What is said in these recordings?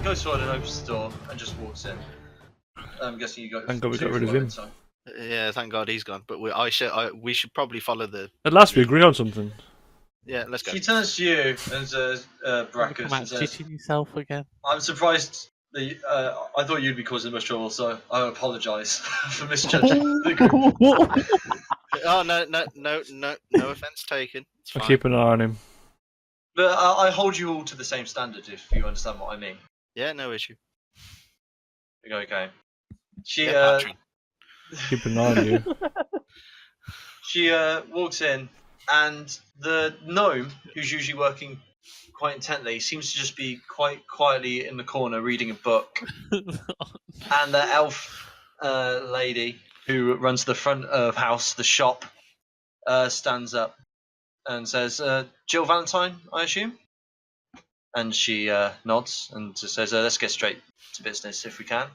goes forward and opens the door and just walks in. I'm guessing you got. Thank God we got rid of him. Yeah, thank God he's gone. But we should probably follow the. At last we agree on something. Yeah, let's go. She turns to you and says, Brackus, Come out and says, shitting yourself again. I'm surprised that I thought you'd be causing much trouble, so I apologise for misjudging the group. Oh no offence taken. It's I'll fine. keep an eye on him. But I hold you all to the same standard, if you understand what I mean. Yeah, no issue. Okay. She Yeah, Patrick. Keep an eye on you. She walks in, and the gnome, who's usually working quite intently, seems to just be quite quietly in the corner reading a book. And the elf lady, who runs the front of house, the shop, stands up and says, Jill Valentine, I assume? And she nods and just says, let's get straight to business if we can.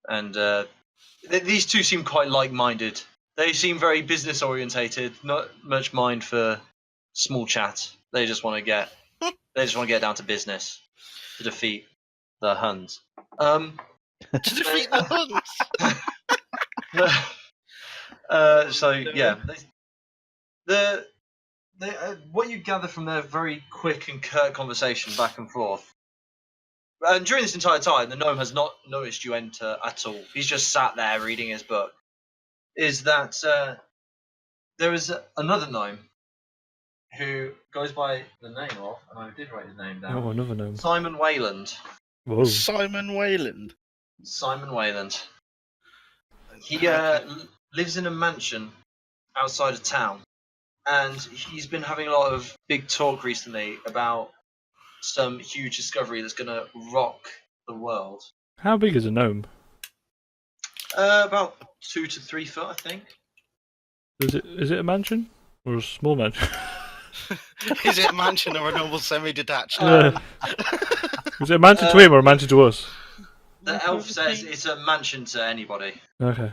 And these two seem quite like-minded. They seem very business-orientated, not much mind for small chat. They just want to get down to business to defeat the Huns. To defeat the Huns. So yeah, what you gather from their very quick and curt conversation back and forth. And during this entire time, the gnome has not noticed you enter at all. He's just sat there reading his book. Is that there is another gnome who goes by the name of, and I did write his name down. Oh, another gnome. Simon Wayland. Whoa. Simon Wayland. Simon Wayland. He lives in a mansion outside of town, and he's been having a lot of big talk recently about some huge discovery that's going to rock the world. How big is a gnome? About 2 to 3 foot, I think. Is it a mansion or a small mansion? Is it a mansion or a normal semi-detached? Is it a mansion to him or a mansion to us? The elf says it's a mansion to anybody. Okay.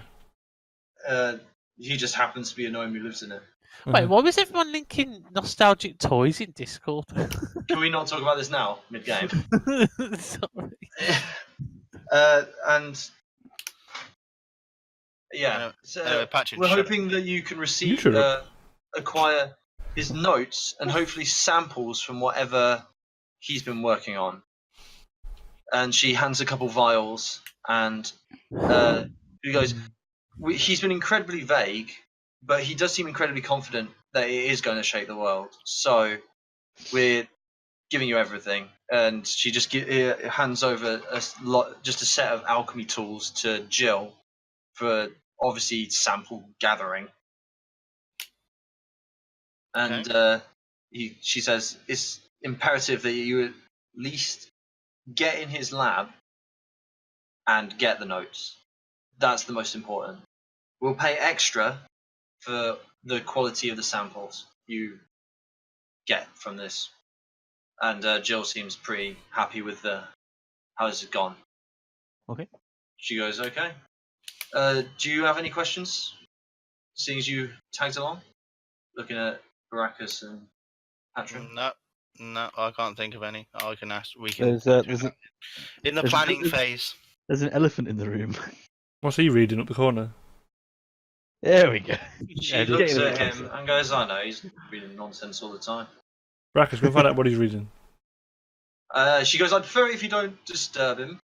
He just happens to be a gnome who lives in it. Wait, why was everyone linking nostalgic toys in Discord? Can we not talk about this now, mid-game? Sorry. And yeah, so Patrick, we're hoping that you can acquire his notes and hopefully samples from whatever he's been working on. And she hands a couple vials, and he goes, he's been incredibly vague, but he does seem incredibly confident that it is going to shake the world. So we're giving you everything. And she just hands over just a set of alchemy tools to Jill for obviously sample gathering. And she says it's imperative that you at least get in his lab and get the notes. That's the most important. We'll pay extra for the quality of the samples you get from this. And Jill seems pretty happy with how this has gone. Okay. She goes, okay. Do you have any questions? Seeing as you tagged along? Looking at Baracus and Patrick? No, I can't think of any. I can ask. We can. In the there's planning phase. There's an elephant in the room. What's he reading up the corner? There we go. She looks at him and goes, I know, he's reading nonsense all the time. Brackus, go find out what he's reading. She goes, I'd prefer if you don't disturb him,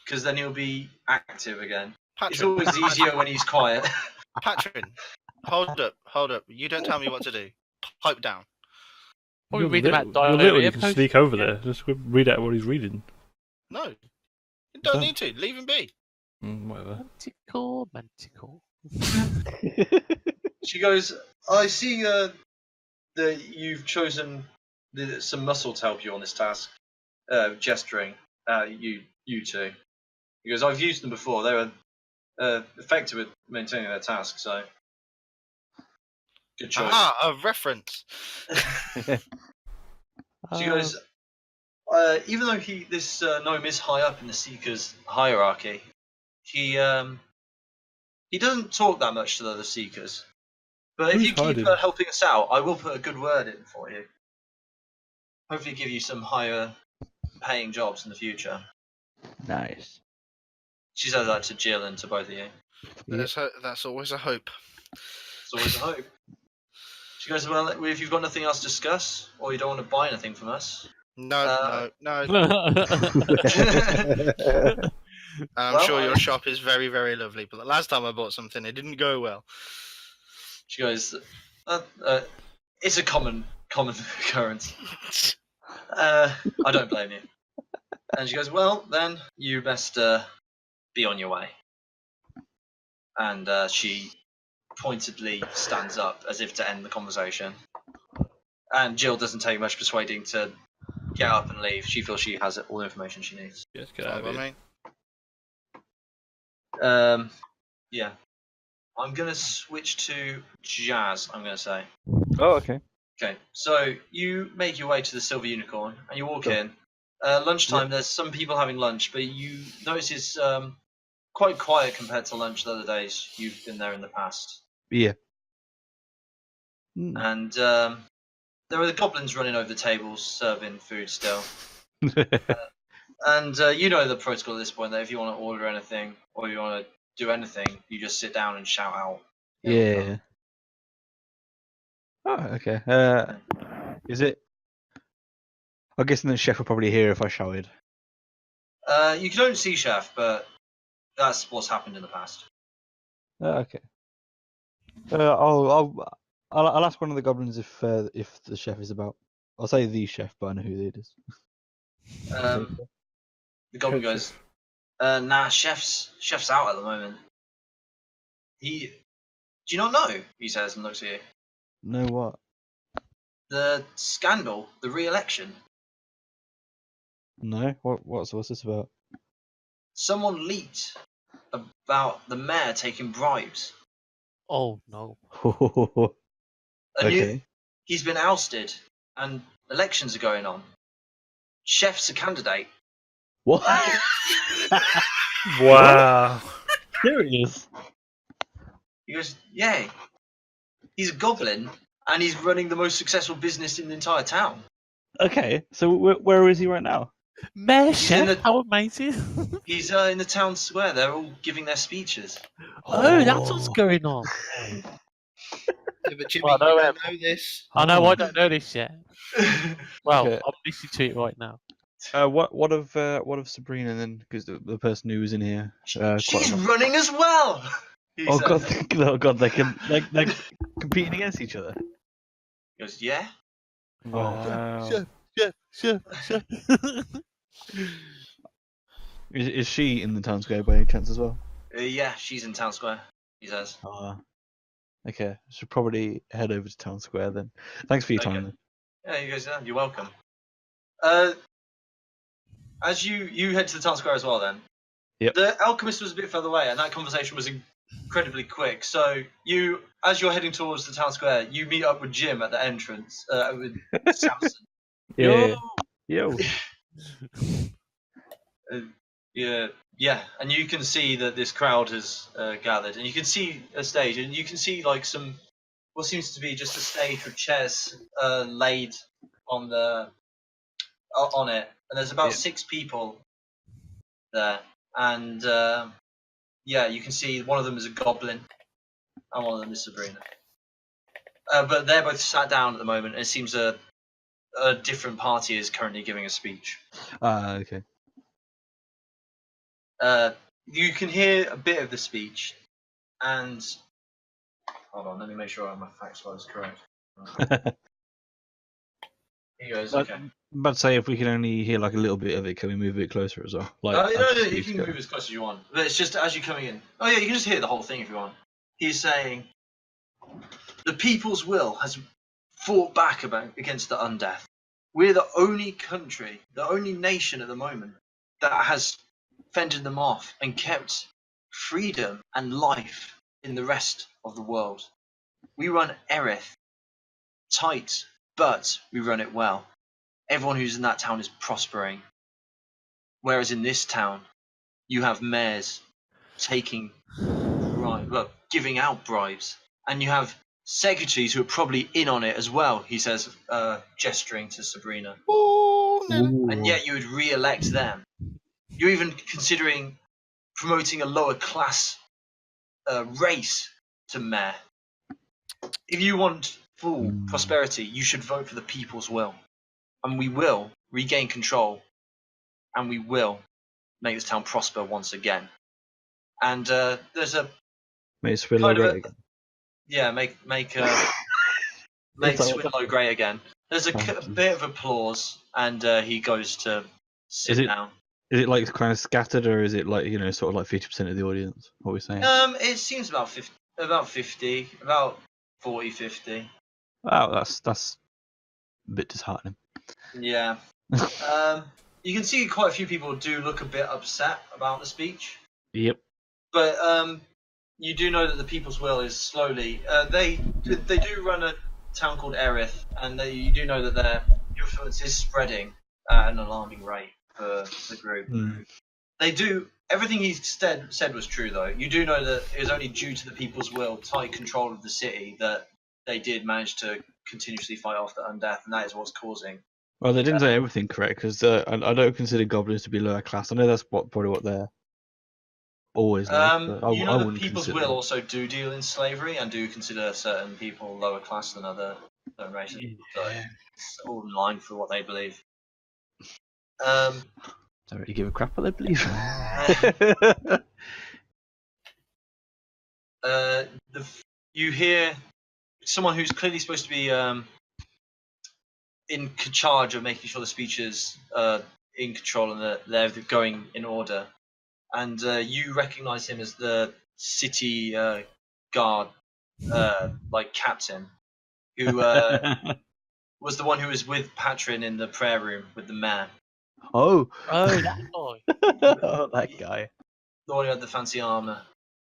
because then he'll be active again. Patrick, It's always easier when he's quiet. Patrick, hold up. You don't tell me what to do. Pipe down. What are we reading about You're diarrhea? little, you can sneak over there. Just read out what he's reading. No, you don't need to. Leave him be. Whatever. Manticore. She goes, I see that you've chosen some muscle to help you on this task. Gesturing at you two. He goes, I've used them before. They were effective at maintaining their task, so good choice. A reference. She goes, even though this gnome is high up in the Seekers hierarchy, he doesn't talk that much to the other Seekers. But if you keep helping us out, I will put a good word in for you. Hopefully give you some higher paying jobs in the future. Nice. She says that to Jill and to both of you. That's always a hope. It's always a hope. She goes, well, if you've got nothing else to discuss, or you don't want to buy anything from us... No. I'm Well, sure your shop is very, very lovely, but the last time I bought something, it didn't go well. She goes, it's a common occurrence. I don't blame you. And she goes, well, then you best be on your way. And she pointedly stands up as if to end the conversation. And Jill doesn't take much persuading to get up and leave. She feels she has all the information she needs. Yes, get out of here. Yeah. I'm going to switch to Jazz, I'm going to say. Oh, okay. Okay, so you make your way to the Silver Unicorn, and you walk in. Lunchtime, there's some people having lunch, but you notice it's quite quiet compared to lunch the other days you've been there in the past. Yeah. And there are the goblins running over the tables, serving food still. And you know the protocol at this point, that if you want to order anything, or you want to do anything, you just sit down and shout out. Yeah. Oh, okay. Is it? I'm guessing the chef will probably hear if I shouted. You don't see Chef, but that's what's happened in the past. Okay. I'll ask one of the goblins if the chef is about. I'll say the chef, but I know who it is. The goblin goes, nah, chef's out at the moment. Do you not know? He says and looks at you. Know what? The scandal, the re-election. No. What's this about? Someone leaked about the mayor taking bribes. Oh no. Okay. He's been ousted, and elections are going on. Chef's a candidate. What? Wow. Serious? He goes, yeah. He's a goblin, and he's running the most successful business in the entire town. Okay. So where is he right now? Mayor Chef, how amazing. He's in the town square. They're all giving their speeches. Oh, that's what's going on. Yeah, but Jimmy, you don't know this. I know, I don't know this yet. Well, Okay. I'm listening to it right now. What of Sabrina then? Because the person who was in here. She's running as well. Oh god, they can they're competing against each other. He goes, yeah. Wow. Chef. Is she in the town square by any chance as well? Yeah, she's in town square. He says. Okay. I should probably head over to town square then. Thanks for your time. Then. Yeah, he goes, yeah, you're welcome. As you head to the town square as well, then. Yep. The alchemist was a bit further away, and that conversation was incredibly quick. So as you're heading towards the town square, you meet up with Jim at the entrance with Samson. Yeah. Yo. Yeah, and you can see that this crowd has gathered, and you can see a stage, and you can see like what seems to be just a stage with chairs laid on it, and there's about 6 people there, and you can see one of them is a goblin, and one of them is Sabrina. But they're both sat down at the moment, and it seems a different party is currently giving a speech. Okay. You can hear a bit of the speech, and hold on, let me make sure my facts are correct. He goes, okay. I'm about to say if we can only hear like a little bit of it, can we move a bit closer as well? No, you can move as close as you want, but it's just as you're coming in. Oh yeah, you can just hear the whole thing if you want. He's saying, the people's will has fought back against the undeath. We're the only country, the only nation at the moment that has fended them off and kept freedom and life in the rest of the world. We run Erith tight, but we run it well. Everyone who's in that town is prospering. Whereas in this town, you have mayors giving out bribes, and you have secretaries who are probably in on it as well. He says, gesturing to Sabrina. Oh and yet you would re-elect them. You're even considering promoting a lower class race to mayor. If you want full prosperity, you should vote for the people's will, and we will regain control, and we will make this town prosper once again. And there's a Make Swindler great again. Yeah, make Swindler great again. There's a bit of applause, and he goes to sit down. Is it like kind of scattered, or is it like sort of like 50% of the audience? What are we saying? It seems about 50, about 40, 50. Wow, that's a bit disheartening. Yeah. You can see quite a few people do look a bit upset about the speech. Yep. But you do know that the people's will is slowly. They do run a town called Erith, and you do know that their influence is spreading at an alarming rate for the group. They do everything he said was true, though. You do know that it was only due to the people's will, tight control of the city, that they did manage to continuously fight off the undeath, and that is what's causing. Well, they didn't say everything correct, because I don't consider goblins to be lower class. I know that's probably what they're always like. The people's will also do deal in slavery and do consider certain people lower class than other races. So it's all in line for what they believe. Don't really give a crap what they believe. You hear someone who's clearly supposed to be in charge of making sure the speech is in control and that they're going in order. And you recognise him as the city guard, captain, who was the one who was with Patrin in the prayer room with the man. Oh, that guy. That guy. The one who had the fancy armour.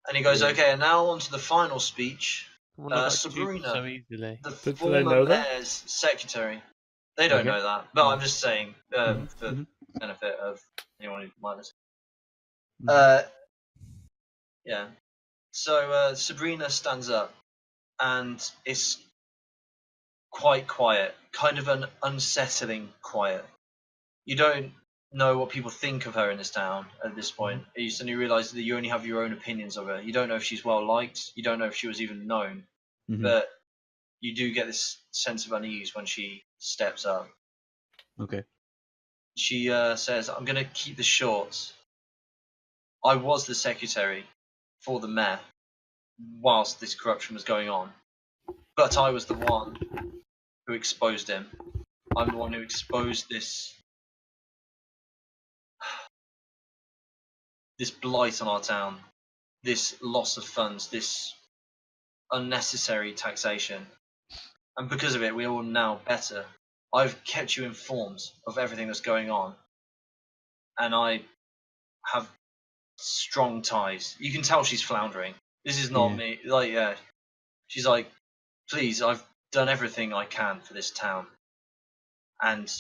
And he goes, okay, and now on to the final speech. Sabrina, so easily. the former mayor's secretary. They don't know that, but I'm just saying for the benefit of anyone who might listen. Yeah. So Sabrina stands up, and it's quite quiet, kind of an unsettling quiet. You don't know what people think of her in this town at this point. You suddenly realise that you only have your own opinions of her. You don't know if she's well liked. You don't know if she was even known. But you do get this sense of unease when she steps up. Okay. She says, I'm going to keep this short. I was the secretary for the mayor whilst this corruption was going on. But I was the one who exposed him. I'm the one who exposed this blight on our town, this loss of funds, this unnecessary taxation. And because of it, we're all now better. I've kept you informed of everything that's going on. And I have strong ties. You can tell she's floundering. This is not me. She's like, please, I've done everything I can for this town. And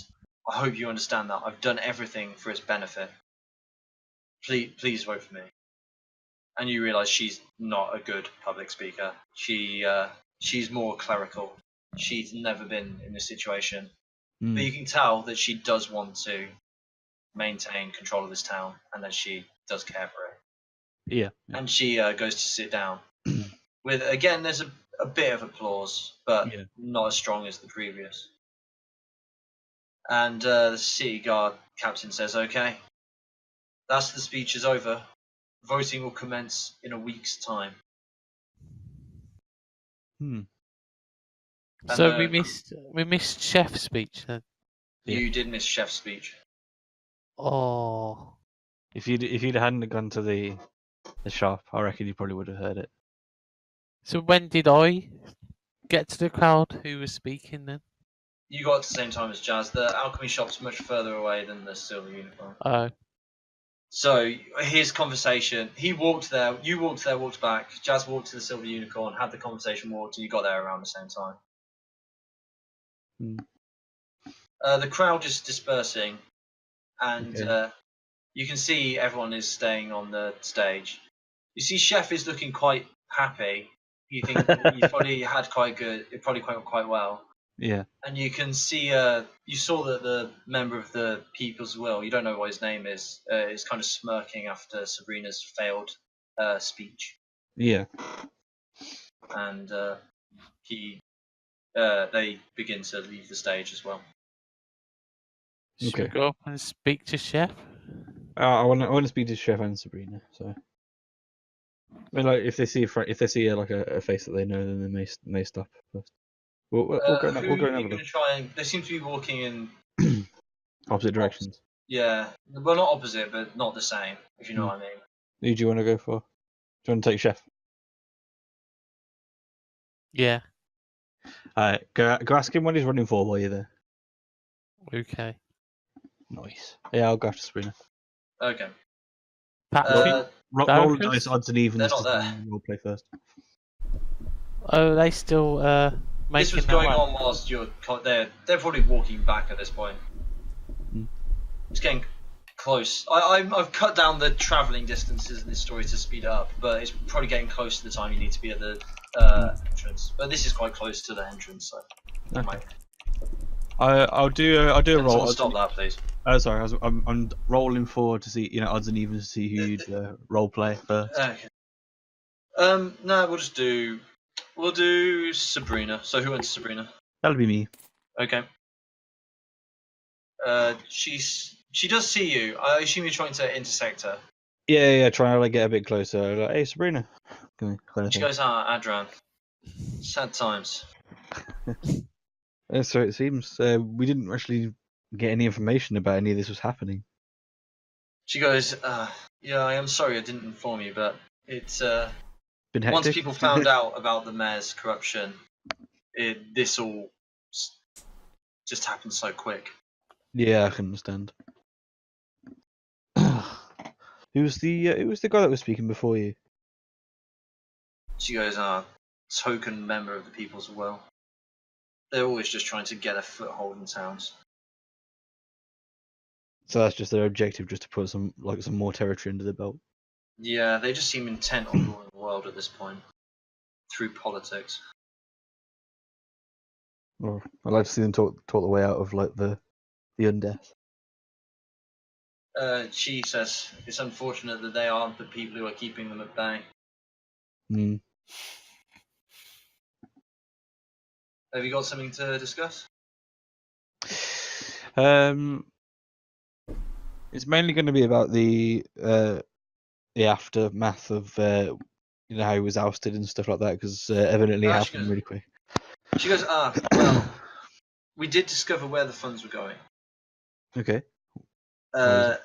I hope you understand that. I've done everything for its benefit. Please vote for me. And you realise she's not a good public speaker. She's more clerical. She's never been in this situation. But you can tell that she does want to maintain control of this town and that she does care for it. Yeah. And she goes to sit down. With again, there's a bit of applause, but not as strong as the previous. And the city guard captain says, okay, that's the speech is over. Voting will commence in a week's time. So we missed Chef's speech then. You did miss Chef's speech. Oh. If you hadn't gone to the shop, I reckon you probably would have heard it. So when did I get to the crowd who was speaking then? You got at the same time as Jazz. The alchemy shop's much further away than the Silver Unicorn. Oh. So his conversation, he walked there, you walked there, walked back. Jazz walked to the Silver Unicorn, had the conversation, walked, and you got there around the same time. The crowd is dispersing, and you can see everyone is staying on the stage. You see, Chef is looking quite happy. You think he probably had quite good. It probably went quite well. Yeah. And you can see, you saw that the member of the People's Will, you don't know what his name is kind of smirking after Sabrina's failed speech. Yeah. And they begin to leave the stage as well. Should Okay. we go up and speak to Chef? I want to speak to Chef and Sabrina. So, I mean, like, if they see like a face that they know, then they may stop first. We'll go and have a look. They seem to be walking in Opposite directions. Yeah, well, not opposite, but not the same. If you know what I mean. Who do you want to go for? Do you want to take Chef? Yeah. Alright, go ask him what he's running for while you're there. Okay. Nice. Yeah, I'll go after Sabrina. Okay. Patrick? Roll the dice, odds and evens. They're not there. We'll play first. Oh, they still making This was their going way? on whilst they're probably walking back at this point. It's getting close. I've cut down the travelling distances in this story to speed up, but it's probably getting close to the time you need to be at the entrance. But this is quite close to the entrance, so. Okay. I'll do a roll. Stop that, please. Oh, sorry. I'm rolling forward to see odds and evens to see who you'd role play first. Okay. No, we'll do Sabrina. So who went to Sabrina? That'll be me. Okay. She does see you. I assume you're trying to intersect her. Yeah. Trying to like get a bit closer. Like, hey, Sabrina. She goes, Adran. Sad times. So it seems we didn't actually get any information about any of this was happening. She goes, yeah, I am sorry I didn't inform you, but it's Been hectic. once people found out about the mayor's corruption, this all just happened so quick. Yeah, I can understand. Who was the guy that was speaking before you? She goes, token member of the People's Will. They're always just trying to get a foothold in towns. So that's just their objective, just to put some more territory under the belt. Yeah, they just seem intent on ruling the world at this point, through politics. Or I'd like to see them talk the way out of like the undeath. She says it's unfortunate that they aren't the people who are keeping them at bay. Have you got something to discuss? It's mainly going to be about the aftermath of how he was ousted and stuff like that, because evidently it happened really quick. She goes, well, we did discover where the funds were going. Okay. They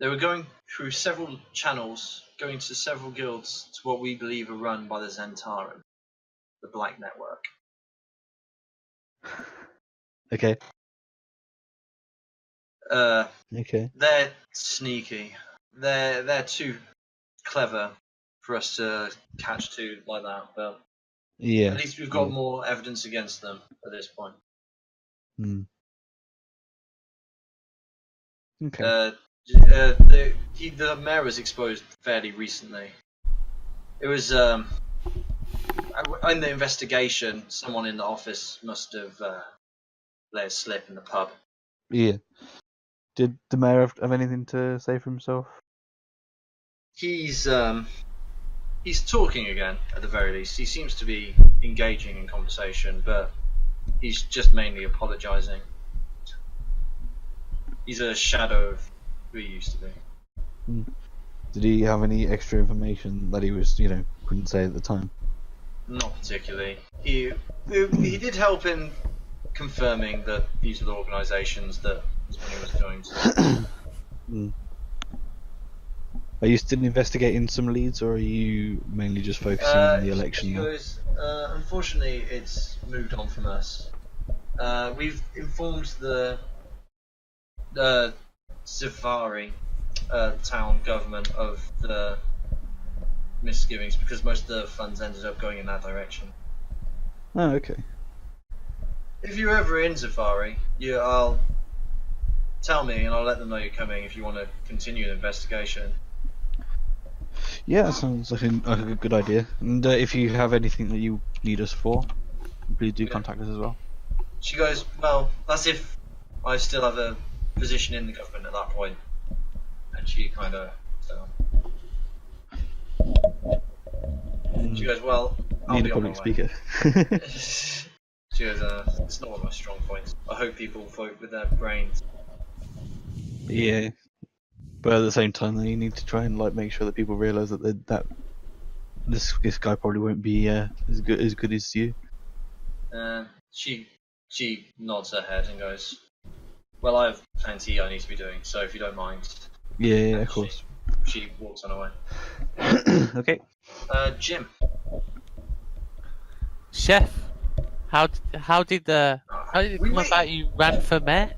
were going through several channels, going to several guilds to what we believe are run by the Zentaran, the Black Network. Okay. Okay. They're sneaky. They're too clever for us to catch to like that, but yeah. At least we've got more evidence against them at this point. Okay. The mayor was exposed fairly recently. It was in the investigation, someone in the office must have let it slip in the pub. Yeah. Did the mayor have anything to say for himself? He's talking again, at the very least. He seems to be engaging in conversation, but he's just mainly apologising. He's a shadow of who he used to be. Did he have any extra information that he was, couldn't say at the time? Not particularly. He did help in confirming that these are the organisations that his money was going to. Are you still investigating some leads, or are you mainly just focusing on the election now? Unfortunately, it's moved on from us. We've informed the Safari town government of the misgivings, because most of the funds ended up going in that direction. Oh, okay. If you're ever in Safari, I'll tell me and I'll let them know you're coming if you want to continue the investigation. Yeah, that sounds like a good idea. And if you have anything that you need us for, please do Yeah. contact us as well. She goes, well, that's if I still have a position in the government at that point. And she kind of. She goes, well, I'll Need be a on my public way. speaker. She goes, it's not one of my strong points. I hope people vote with their brains. Yeah, but at the same time, though, you need to try and like make sure that people realise that this guy probably won't be as good as you. She nods her head and goes, well, I have plenty I need to be doing, so if you don't mind. Yeah, of course. She walks on her way. Okay. Jim. Chef, how did it come about you ran for mayor?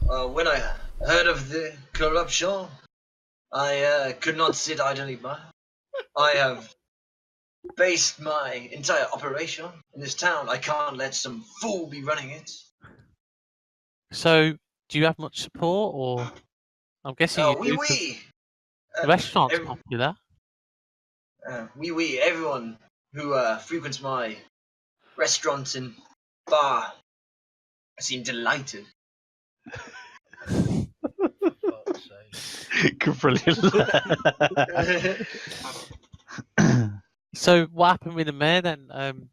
When I heard of the corruption, I could not sit idly by. I have based my entire operation in this town. I can't let some fool be running it. So, do you have much support, or I'm guessing you do? 'Cause Oui. the restaurant's popular. Oui. Everyone who frequents my restaurant and bar seem delighted. Fuck's sake. Brilliant. So, what happened with the mayor then?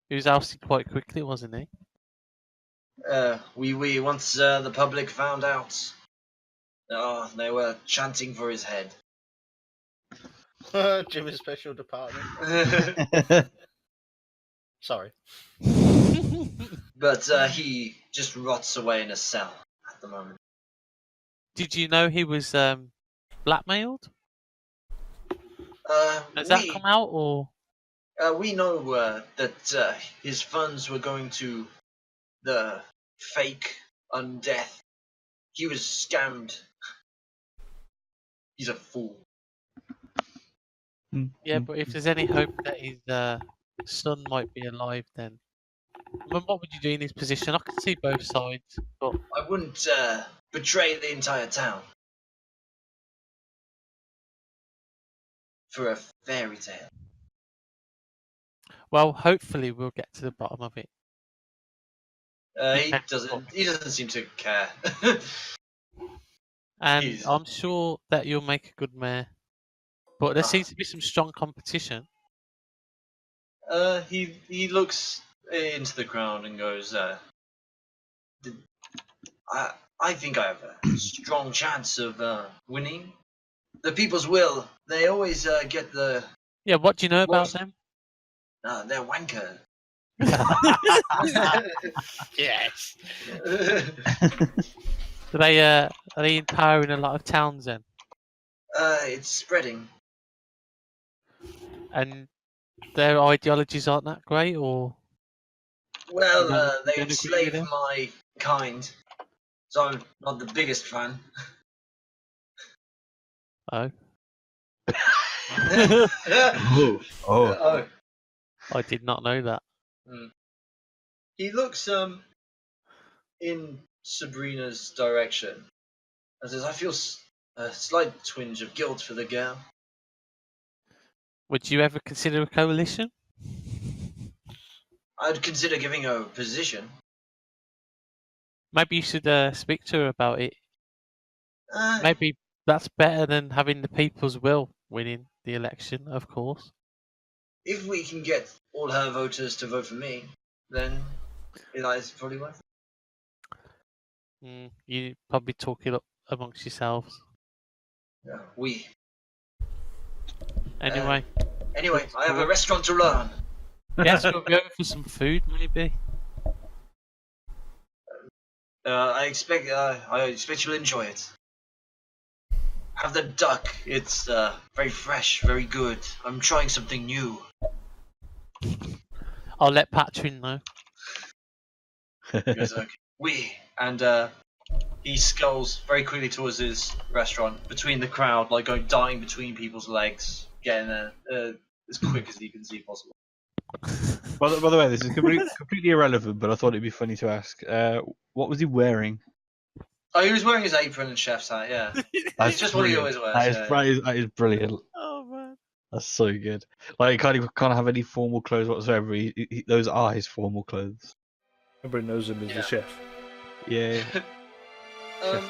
He was ousted quite quickly, wasn't he? Oui. Once the public found out, they were chanting for his head. Jimmy's special department. Sorry. But he just rots away in a cell at the moment. Did you know he was blackmailed? Has that come out, or? We know that his funds were going to the fake undeath. He was scammed. He's a fool. Yeah, but if there's any hope that his son might be alive, then what would you do in his position? I can see both sides, but I wouldn't betray the entire town for a fairy tale. well, hopefully we'll get to the bottom of it. He doesn't seem to care. And He's- I'm sure that you'll make a good mayor. But there seems to be some strong competition. He looks into the crowd and goes, I think I have a strong chance of winning. The people's will, they always get the... Yeah, what do you know about them? They're wankers. Yes. Are they empowering a lot of towns then? It's spreading. And their ideologies aren't that great, or? Well, You don't they agree with enslave them? my kind, so I'm not the biggest fan. Oh, Oh. I did not know that. He looks in Sabrina's direction and says, I feel a slight twinge of guilt for the girl. Would you ever consider a coalition? I'd consider giving her a position. Maybe you should speak to her about it. Uh, Maybe that's better than having the people's will winning the election, of course. If we can get all her voters to vote for me, then it's probably worth it. You probably talk it up amongst yourselves. Yeah, we. Anyway, I have a restaurant to run. yes, we'll go for some food, maybe. I expect you'll enjoy it. Have the duck. It's very fresh, very good. I'm trying something new. I'll let Patrin know. He goes, okay. We and he sculls very quickly towards his restaurant between the crowd, like dying between people's legs, getting there as quick as he can see possible. By the way, this is completely irrelevant, but I thought it'd be funny to ask. What was he wearing? Oh, he was wearing his apron and chef's hat. Yeah, it's just what he always wears. That is brilliant. Oh man! That's so good. Like he can't have any formal clothes whatsoever. Those are his formal clothes. Everybody knows him as the chef. Yeah. It is